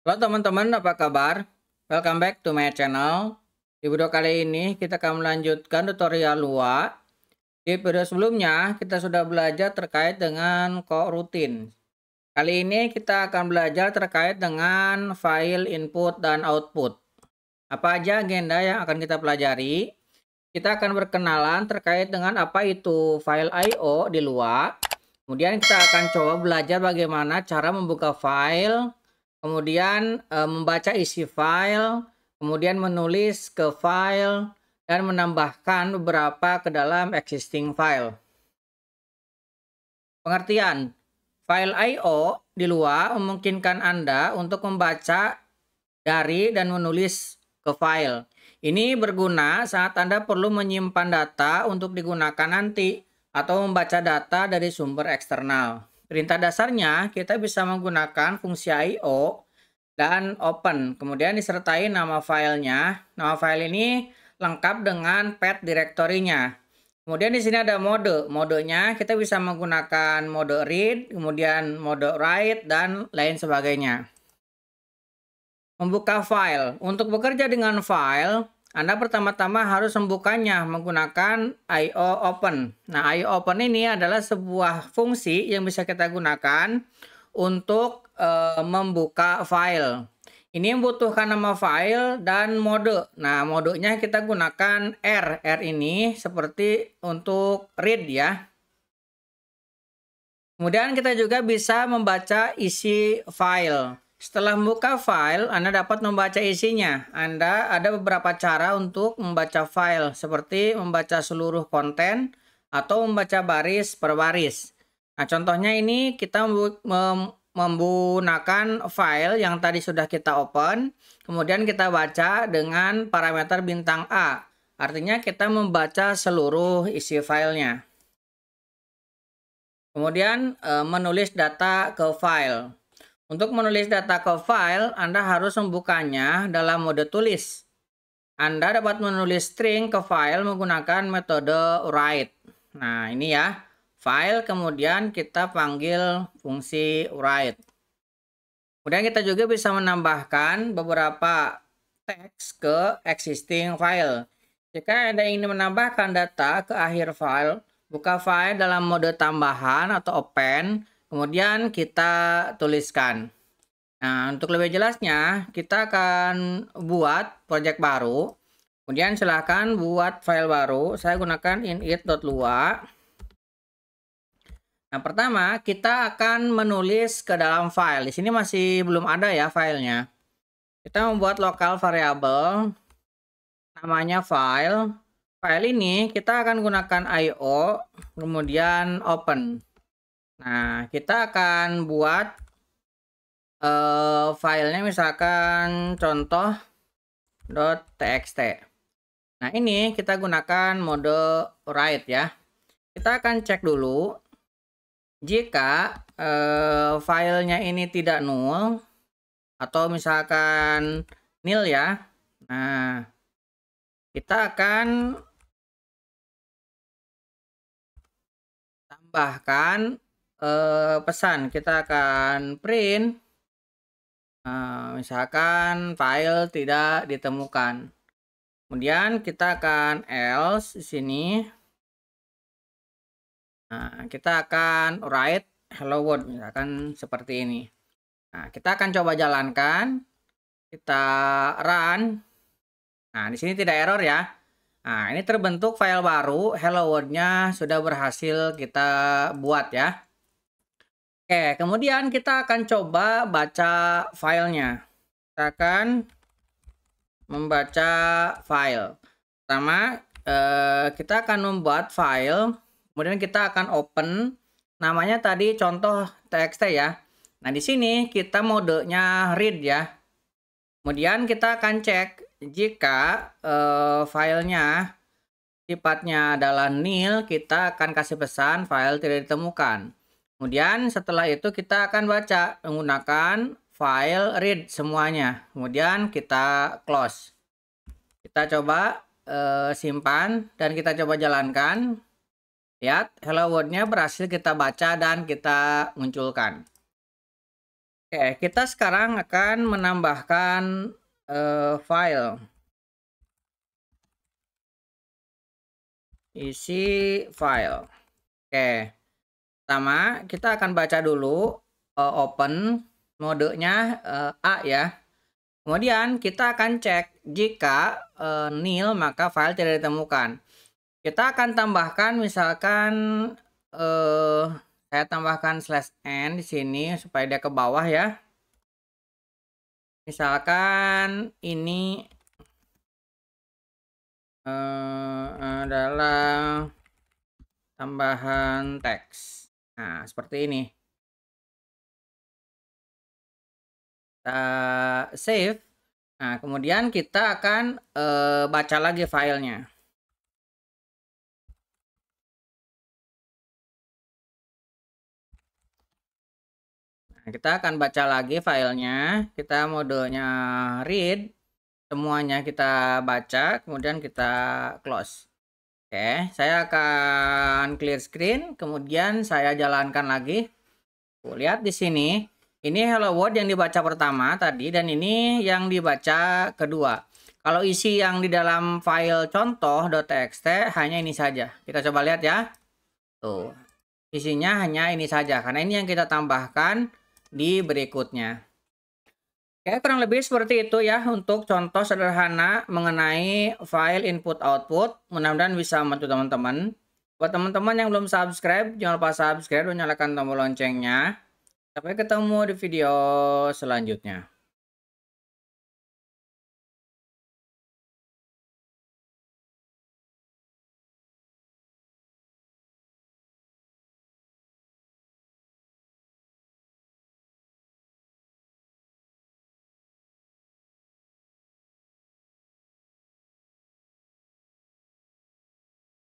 Halo teman-teman, apa kabar? Welcome back to my channel. Di video kali ini kita akan melanjutkan tutorial Lua. Di video sebelumnya kita sudah belajar terkait dengan coroutine. Kali ini kita akan belajar terkait dengan file input dan output. Apa aja agenda yang akan kita pelajari? Kita akan berkenalan terkait dengan apa itu file I/O di Lua. Kemudian kita akan coba belajar bagaimana cara membuka file, kemudian membaca isi file, kemudian menulis ke file, dan menambahkan beberapa ke dalam existing file. Pengertian, file I/O di Lua memungkinkan Anda untuk membaca dari dan menulis ke file. Ini berguna saat Anda perlu menyimpan data untuk digunakan nanti atau membaca data dari sumber eksternal. Perintah dasarnya kita bisa menggunakan fungsi I/O dan open. Kemudian disertai nama filenya. Nama file ini lengkap dengan path directory-nya. Kemudian di sini ada mode. Modenya kita bisa menggunakan mode read, kemudian mode write, dan lain sebagainya. Membuka file. Untuk bekerja dengan file, Anda pertama-tama harus membukanya menggunakan I/O open. Nah, I/O open ini adalah sebuah fungsi yang bisa kita gunakan untuk membuka file. Ini membutuhkan nama file dan mode. Nah, modenya kita gunakan R. R ini seperti untuk read ya. Kemudian kita juga bisa membaca isi file. Setelah membuka file, Anda dapat membaca isinya. Ada beberapa cara untuk membaca file, seperti membaca seluruh konten atau membaca baris per baris. Nah, contohnya ini kita menggunakan file yang tadi sudah kita open, kemudian kita baca dengan parameter bintang A. Artinya kita membaca seluruh isi filenya. Kemudian menulis data ke file. Untuk menulis data ke file, Anda harus membukanya dalam mode tulis. Anda dapat menulis string ke file menggunakan metode write. Nah, ini ya, file, kemudian kita panggil fungsi write. Kemudian kita juga bisa menambahkan beberapa teks ke existing file. Jika Anda ingin menambahkan data ke akhir file, buka file dalam mode tambahan atau open, kemudian kita tuliskan. Nah, untuk lebih jelasnya, kita akan buat project baru. Kemudian silahkan buat file baru. Saya gunakan init.lua. Nah, pertama kita akan menulis ke dalam file. Di sini masih belum ada ya filenya. Kita membuat lokal variabel, namanya file. File ini kita akan gunakan I/O, kemudian open. Nah, kita akan buat filenya misalkan contoh.txt. Nah, ini kita gunakan mode write ya. Kita akan cek dulu jika filenya ini tidak null atau misalkan nil ya. Nah, kita akan tambahkan pesan. Kita akan print misalkan file tidak ditemukan. Kemudian kita akan else di sini. Nah, kita akan write hello world misalkan seperti ini. Nah, kita akan coba jalankan. Kita run. Nah, di sini tidak error ya. Nah, ini terbentuk file baru. Hello world-nya sudah berhasil kita buat ya. Oke, kemudian kita akan coba baca filenya. Kita akan membaca file. Pertama, kita akan membuat file, kemudian kita akan open. Namanya tadi contoh txt ya. Nah, di sini kita modenya read ya. Kemudian kita akan cek jika filenya sifatnya adalah nil, kita akan kasih pesan file tidak ditemukan. Kemudian setelah itu kita akan baca menggunakan file read semuanya. Kemudian kita close. Kita coba simpan dan kita coba jalankan. Lihat, hello world-nya berhasil kita baca dan kita munculkan. Oke, kita sekarang akan menambahkan file. Isi file. Oke. Pertama, kita akan baca dulu open, modenya A ya. Kemudian kita akan cek jika nil maka file tidak ditemukan. Kita akan tambahkan misalkan saya tambahkan /n di sini supaya dia ke bawah ya. Misalkan ini adalah tambahan teks. Nah, seperti ini. Kita save. Nah, kemudian kita akan baca lagi filenya. Nah, kita akan baca lagi filenya. Kita modenya read. Semuanya kita baca, kemudian kita close. Oke, saya akan clear screen, kemudian saya jalankan lagi. Lihat di sini, ini hello world yang dibaca pertama tadi, dan ini yang dibaca kedua. Kalau isi yang di dalam file contoh.txt hanya ini saja. Kita coba lihat ya. Tuh, isinya hanya ini saja, karena ini yang kita tambahkan di berikutnya. Oke, kurang lebih seperti itu ya untuk contoh sederhana mengenai file input-output. Mudah-mudahan bisa membantu teman-teman. Buat teman-teman yang belum subscribe, jangan lupa subscribe dan nyalakan tombol loncengnya. Sampai ketemu di video selanjutnya.